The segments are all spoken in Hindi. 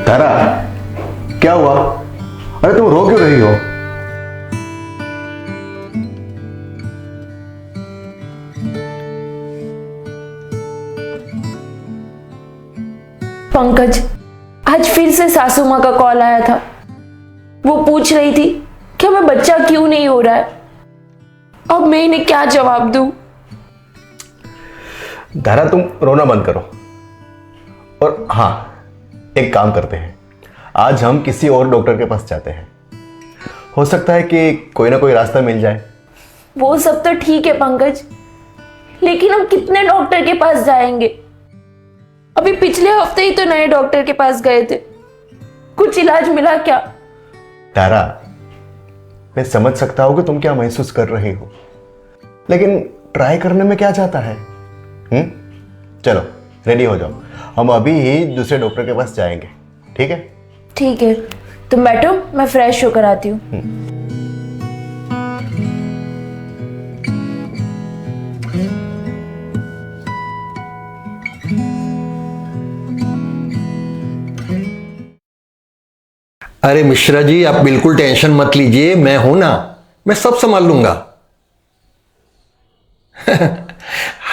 तारा, क्या हुआ? अरे तुम रो क्यों रही हो? पंकज, आज फिर से सासू माँ का कॉल आया था। वो पूछ रही थी कि हमें बच्चा क्यों नहीं हो रहा है। अब मैं इन्हें क्या जवाब दूं? तारा, तुम रोना बंद करो। और हाँ, एक काम करते हैं, आज हम किसी और डॉक्टर के पास जाते हैं। हो सकता है कि कोई ना कोई रास्ता मिल जाए। वो सब तो ठीक है पंकज, लेकिन हम कितने डॉक्टर के पास जाएंगे? अभी पिछले हफ्ते ही तो नए डॉक्टर के पास गए थे, कुछ इलाज मिला क्या? तारा, मैं समझ सकता हूं कि तुम क्या महसूस कर रही हो, लेकिन ट्राई करने में क्या जाता है? चलो रेडी हो जाओ, हम अभी ही दूसरे डॉक्टर के पास जाएंगे। ठीक है? ठीक है, तुम बैठो, मैं फ्रेश होकर आती हूँ। अरे मिश्रा जी, आप बिल्कुल टेंशन मत लीजिए, मैं हूं ना, मैं सब संभाल लूंगा।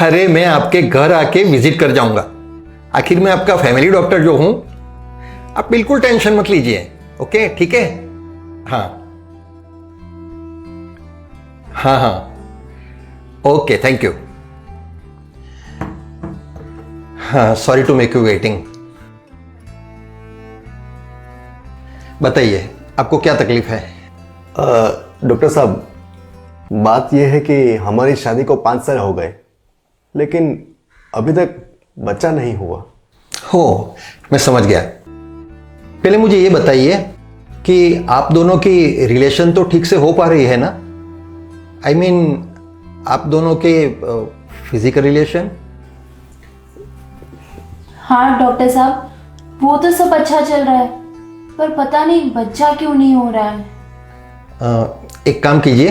अरे मैं आपके घर आके विजिट कर जाऊंगा, आखिर मैं आपका फैमिली डॉक्टर जो हूं। आप बिल्कुल टेंशन मत लीजिए। ओके, ठीक है? हाँ हाँ हाँ, ओके, थैंक यू। हाँ, sorry to make you waiting. बताइए, आपको क्या तकलीफ है? डॉक्टर साहब, बात यह है कि हमारी शादी को 5 साल हो गए, लेकिन अभी तक बच्चा नहीं हुआ। हो, मैं समझ गया। पहले मुझे ये बताइए कि आप दोनों की रिलेशन तो ठीक से हो पा रही है ना? आई मीन आप दोनों के फिजिकल रिलेशन? हाँ डॉक्टर साहब, वो तो सब अच्छा चल रहा है, पर पता नहीं बच्चा क्यों नहीं हो रहा है। एक काम कीजिए,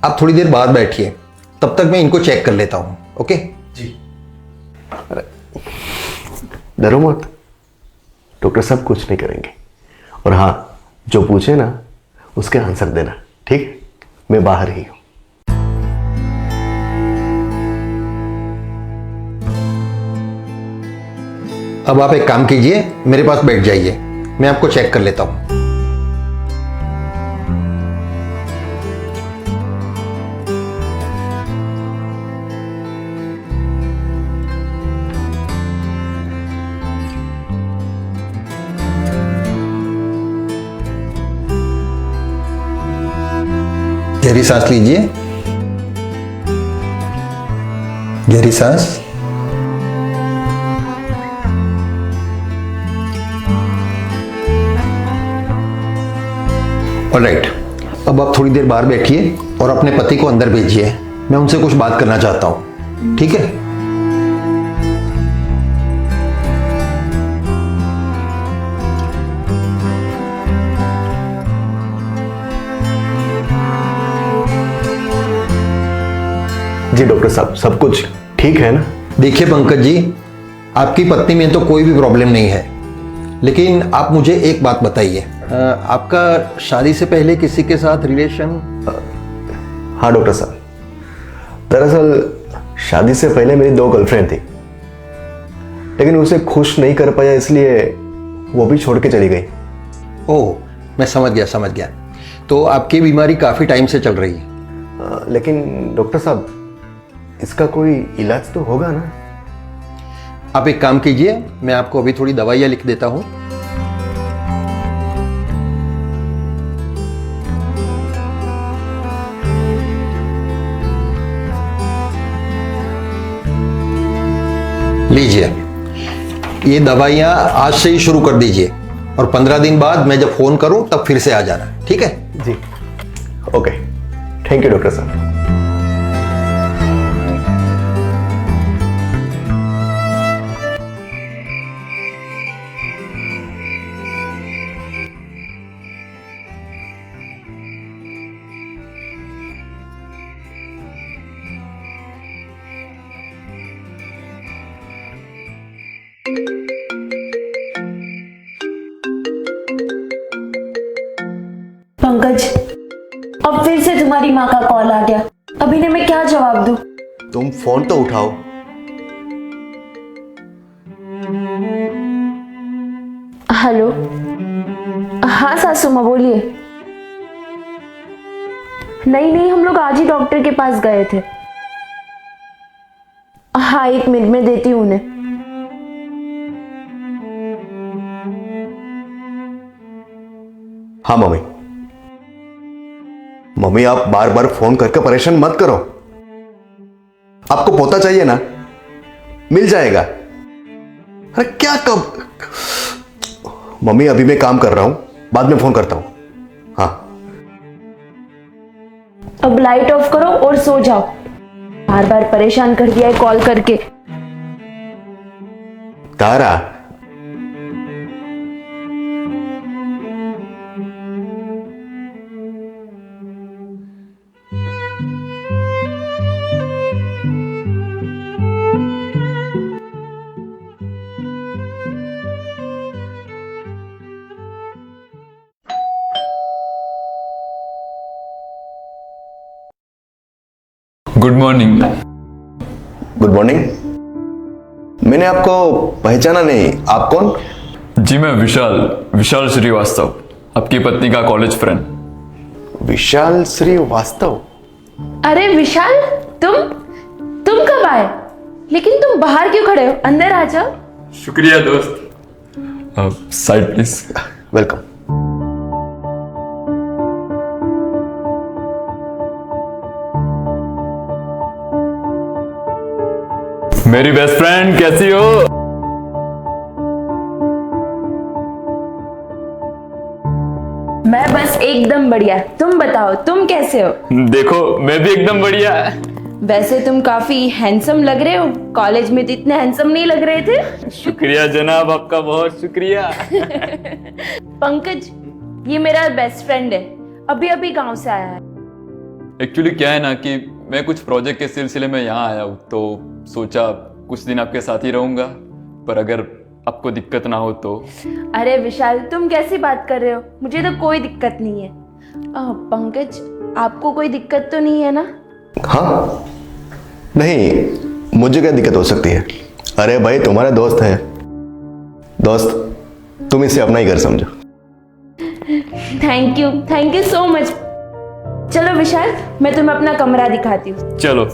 आप थोड़ी देर बाद बैठिए, तब तक मैं इनको चेक कर लेता हूँ। ओके जी। अरे डरो मत, डॉक्टर साहब कुछ नहीं करेंगे। और हाँ, जो पूछे ना उसके आंसर देना, ठीक? मैं बाहर ही हूं। अब आप एक काम कीजिए, मेरे पास बैठ जाइए, मैं आपको चेक कर लेता हूँ। गहरी सांस लीजिए, गहरी सांस। ऑलराइट, अब आप थोड़ी देर बाहर बैठिए और अपने पति को अंदर भेजिए, मैं उनसे कुछ बात करना चाहता हूं। ठीक है? जी डॉक्टर साहब, सब कुछ ठीक है ना? देखिए पंकज जी, आपकी पत्नी में तो कोई भी प्रॉब्लम नहीं है, लेकिन आप मुझे एक बात बताइए, आपका शादी से पहले किसी के साथ रिलेशन? हाँ डॉक्टर साहब, दरअसल शादी से पहले मेरी 2 गर्लफ्रेंड थी, लेकिन उसे खुश नहीं कर पाया, इसलिए वो भी छोड़ के चली गई। ओह, मैं समझ गया समझ गया। तो आपकी बीमारी काफ़ी टाइम से चल रही है? लेकिन डॉक्टर साहब, इसका कोई इलाज तो होगा ना? आप एक काम कीजिए, मैं आपको अभी थोड़ी दवाइयाँ लिख देता हूँ। लीजिए, ये दवाइयाँ आज से ही शुरू कर दीजिए, और 15 दिन बाद मैं जब फोन करूं तब फिर से आ जाना। ठीक है? जी, ओके, थैंक यू डॉक्टर साहब। तुम्हारी माँ का कॉल आ गया। अब इन्हें मैं क्या जवाब दूं? तुम फोन तो उठाओ। हेलो। हाँ सासू माँ बोलिए। नहीं नहीं, हम लोग आज ही डॉक्टर के पास गए थे। हाँ 1 मिनट में देती हूँ उन्हें। हाँ मम्मी। मम्मी आप बार बार फोन करके परेशान मत करो। आपको पोता चाहिए ना, मिल जाएगा। अरे क्या कब। मम्मी अभी मैं काम कर रहा हूं, बाद में फोन करता हूं। हाँ अब लाइट ऑफ करो और सो जाओ। बार बार परेशान कर दिया है कॉल करके। तारा, गुड मॉर्निंग। Good morning. मैंने आपको पहचाना नहीं, आप कौन? जी मैं विशाल विशाल श्रीवास्तव, आपकी पत्नी का कॉलेज फ्रेंड। विशाल श्रीवास्तव? अरे विशाल, तुम कब आए? लेकिन तुम बाहर क्यों खड़े हो? अंदर आ जाओ। शुक्रिया दोस्त। Side please. वेलकम। मेरी बेस्ट फ्रेंड कैसी हो? मैं बस एकदम बढ़िया। तुम बताओ तुम कैसे हो? देखो मैं भी एकदम बढ़िया। वैसे तुम काफी हैंडसम लग रहे हो। कॉलेज में तो इतने हैंडसम नहीं लग रहे थे। शुक्रिया जनाब, आपका बहुत शुक्रिया। पंकज, ये मेरा बेस्ट फ्रेंड है, अभी अभी गांव से आया है। एक्चुअली क्या है ना कि मैं कुछ प्रोजेक्ट के सिलसिले में यहाँ आया हूँ, तो सोचा कुछ दिन आपके साथ ही रहूंगा, पर अगर आपको दिक्कत ना हो तो। अरे विशाल, तुम कैसी बात कर रहे हो? मुझे तो कोई दिक्कत नहीं है। पंकज, आपको कोई दिक्कत तो नहीं है ना? हाँ नहीं, मुझे क्या दिक्कत हो सकती है? अरे भाई तुम्हारा दोस्त है। दोस्त, तुम इसे अपना ही घर समझो। Thank you so much. चलो विशाल, मैं तुम्हें अपना कमरा दिखाती हूँ। चलो।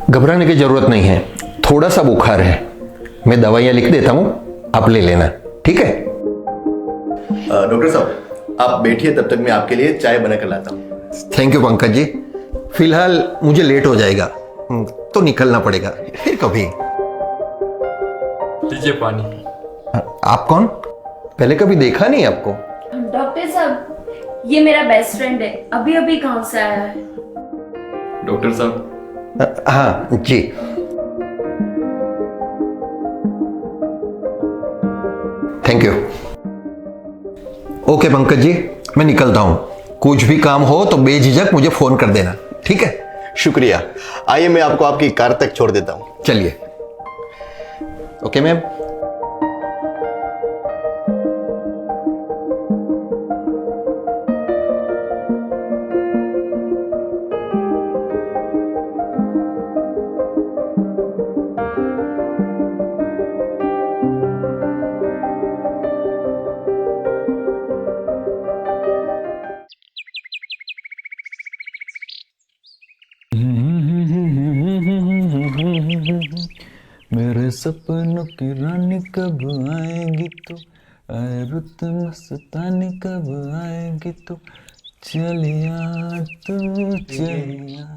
घबराने की जरूरत नहीं है, थोड़ा सा बुखार है। मैं दवाइयां लिख देता हूं, आप ले लेना, ठीक है? डॉक्टर साहब आप बैठिए, तब तक मैं आपके लिए चाय बना कर लाता हूँ। Thank you Pankaj ji. फिलहाल मुझे लेट हो जाएगा, तो निकलना पड़ेगा, फिर कभी। लीजिए पानी। आप कौन? पहले कभी देखा नहीं आपको। डॉक्टर साहब, ये मेरा बेस्ट फ्रेंड है, अभी अभी गांव से आया है। डॉक्टर साहब। हाँ जी। Thank you. Okay Pankaj ji, मैं निकलता हूं। कुछ भी काम हो तो बेझिझक मुझे फोन कर देना, ठीक है? शुक्रिया। आइए मैं आपको आपकी कार तक छोड़ देता हूँ। चलिए। Okay ma'am. मेरे सपनों की रानी कब आएगी तू, आए रुत मस्तानी कब आएगी तू, चलिया तू चलिया।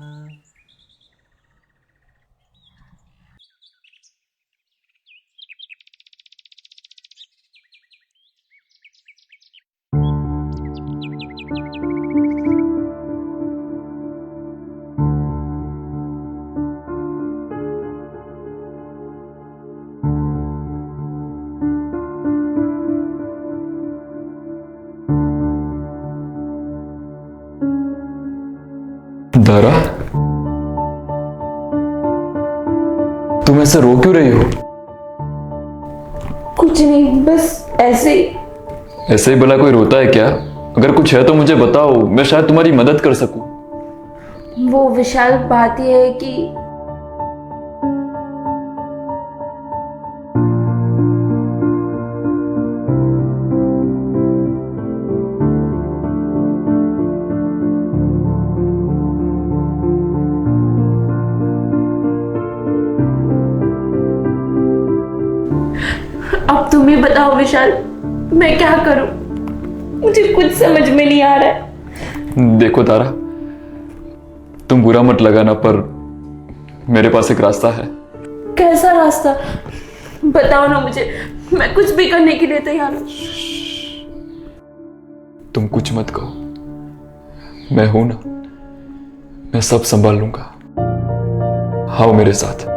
दारा, तुम ऐसे रो क्यों रही हो? कुछ नहीं, बस ऐसे ही। ऐसे ही भला कोई रोता है क्या? अगर कुछ है तो मुझे बताओ, मैं शायद तुम्हारी मदद कर सकूं। वो विशाल, बात यह है कि अब तुम ही बताओ विशाल, मैं क्या करूं? मुझे कुछ समझ में नहीं आ रहा है। देखो तारा, तुम बुरा मत लगाना, पर मेरे पास एक रास्ता है। कैसा रास्ता? बताओ ना मुझे, मैं कुछ भी करने के लिए तैयार हूं। तुम कुछ मत कहो, मैं हूं ना, मैं सब संभाल लूंगा। आओ मेरे साथ।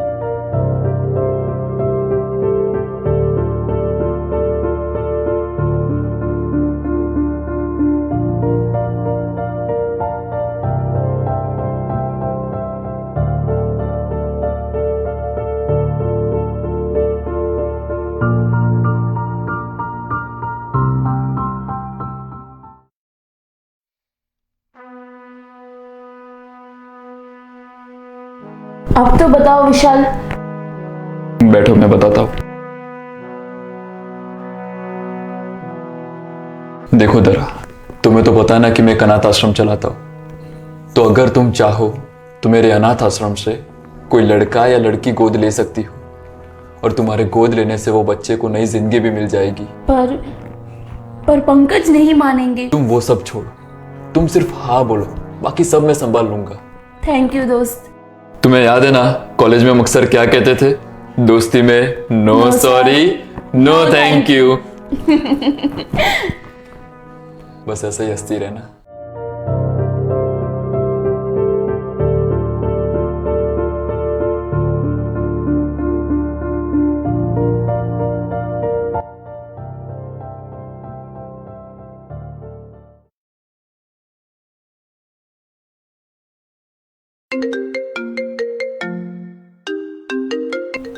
अब तो बताओ विशाल। बैठो, मैं बताता हूं। देखो दरा, तुम्हें तो पता है ना कि मैं एक अनाथ आश्रम चलाता हूं। तो अगर तुम चाहो तो मेरे अनाथ आश्रम से कोई लड़का या लड़की गोद ले सकती हो, और तुम्हारे गोद लेने से वो बच्चे को नई जिंदगी भी मिल जाएगी। पर पंकज नहीं मानेंगे। तुम वो सब छोड़ो, तुम सिर्फ हाँ बोलो, बाकी सब मैं संभाल लूंगा। थैंक यू दोस्त। तुम्हें याद है ना, कॉलेज में हम अक्सर क्या कहते थे? दोस्ती में no sorry, no thank you. बस ऐसे ही हंसती रहना।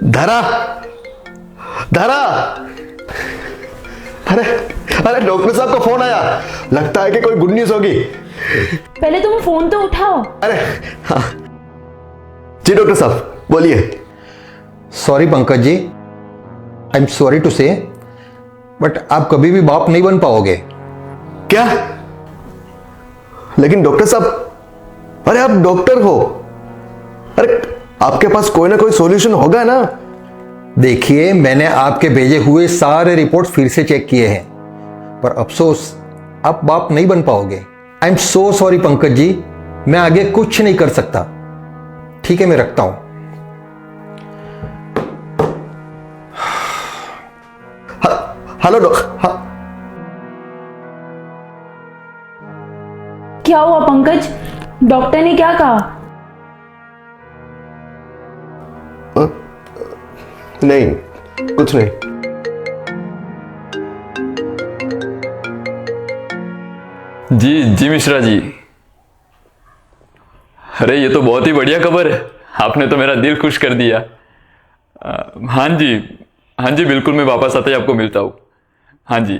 धरा, धरा, अरे अरे डॉक्टर साहब का फोन आया, लगता है कि कोई गुड न्यूज होगी। पहले तुम फोन तो उठाओ। अरे हाँ जी डॉक्टर साहब, बोलिए। Sorry Pankaj ji, I am sorry to say, but आप कभी भी बाप नहीं बन पाओगे। क्या? लेकिन डॉक्टर साहब, अरे आप डॉक्टर हो, अरे आपके पास कोई ना कोई सॉल्यूशन होगा ना। देखिए, मैंने आपके भेजे हुए सारे रिपोर्ट फिर से चेक किए हैं, पर अफसोस आप बाप नहीं बन पाओगे। I am so sorry Pankaj ji, मैं आगे कुछ नहीं कर सकता। ठीक है, मैं रखता हूं। Hello doctor. क्या हुआ पंकज? डॉक्टर ने क्या कहा? नहीं, कुछ नहीं। जी जी मिश्रा जी, अरे ये तो बहुत ही बढ़िया खबर है, आपने तो मेरा दिल खुश कर दिया। हाँ जी, हाँ जी बिल्कुल, मैं वापस आते ही आपको मिलता हूँ। हाँ जी।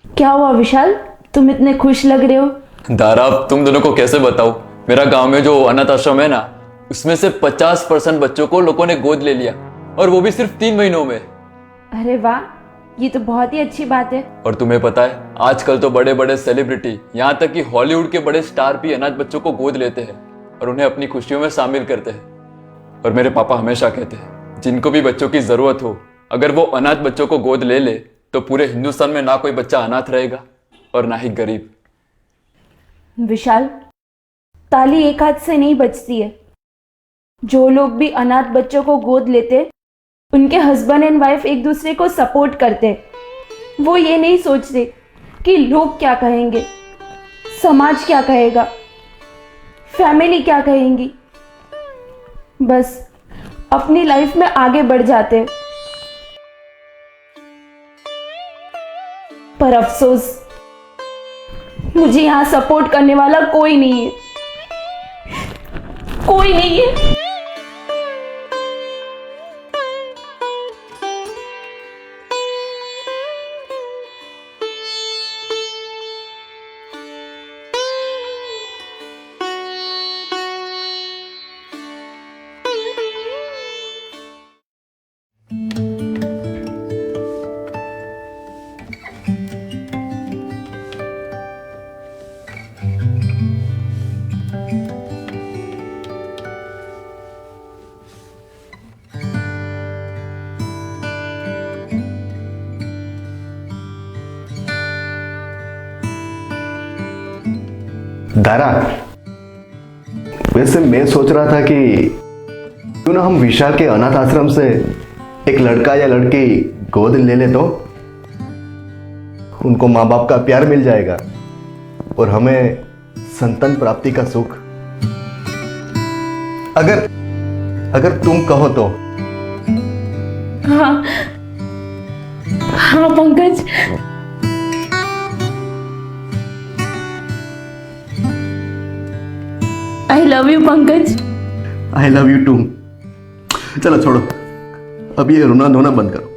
क्या हुआ विशाल, तुम इतने खुश लग रहे हो? दारा, अब तुम दोनों को कैसे बताऊं, मेरा गांव में जो अनाथ आश्रम है ना, उसमें से 50% बच्चों को लोगों ने गोद ले लिया, और वो भी सिर्फ 3 महीनों में। अरे वाह, ये तो बहुत ही अच्छी बात है। और तुम्हें पता है, आजकल तो बड़े बड़े सेलिब्रिटी, यहाँ तक कि हॉलीवुड के बड़े स्टार भी अनाथ बच्चों को गोद लेते हैं और उन्हें अपनी खुशियों में शामिल करते हैं। और मेरे पापा हमेशा कहते हैं, जिनको भी बच्चों की जरूरत हो, अगर वो अनाथ बच्चों को गोद ले ले तो पूरे हिंदुस्तान में ना कोई बच्चा अनाथ रहेगा और ना ही गरीब। विशाल, ताली एक हाथ से नहीं बजती है। जो लोग भी अनाथ बच्चों को गोद लेते, उनके हस्बैंड एंड वाइफ एक दूसरे को सपोर्ट करते। वो ये नहीं सोचते कि लोग क्या कहेंगे, समाज क्या कहेगा, फैमिली क्या कहेंगी। बस अपनी लाइफ में आगे बढ़ जाते। पर अफसोस, मुझे यहाँ सपोर्ट करने वाला कोई नहीं है, कोई नहीं है। दारा, वैसे मैं सोच रहा था कि क्यों ना हम विशाल के अनाथ आश्रम से एक लड़का या लड़की गोद ले ले तो उनको माँ बाप का प्यार मिल जाएगा और हमें संतान प्राप्ति का सुख। अगर अगर तुम कहो तो। हाँ हाँ Pankaj, I love you Pankaj. I love you too. चलो छोड़ो, अब ये रोना धोना बंद करो।